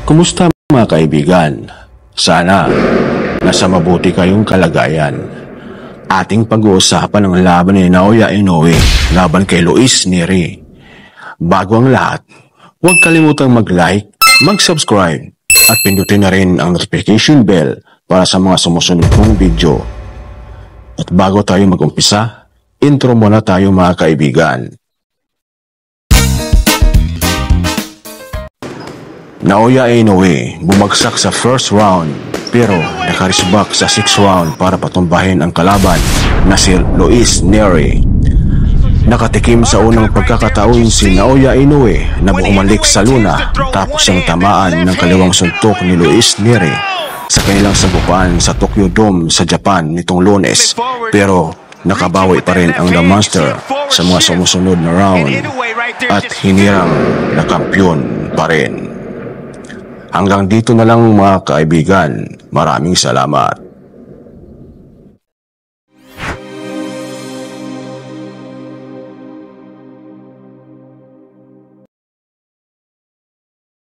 Kumusta mga kaibigan? Sana nasa mabuti kayong kalagayan. Ating pag-uusapan ang laban ni Naoya Inoue laban kay Luis Nery. Bago ang lahat, huwag kalimutang mag-like, mag-subscribe at pindutin na rin ang notification bell para sa mga sumusunod kong video. At bago tayo mag-umpisa, intro muna tayo mga kaibigan. Naoya Inoue bumagsak sa first round pero nakarisbak sa 6th round para patumbahin ang kalaban na si Luis Nery. Nakatikim sa unang pagkakataon si Naoya Inoue na bumalik sa luna tapos ang tamaan ng kaliwang suntok ni Luis Nery sa kanilang sagupaan sa Tokyo Dome sa Japan nitong Lunes, pero nakabawi pa rin ang The Monster sa mga sumusunod na round at hinirang na kampiyon pa rin. Hanggang dito na lang mga kaibigan. Maraming salamat.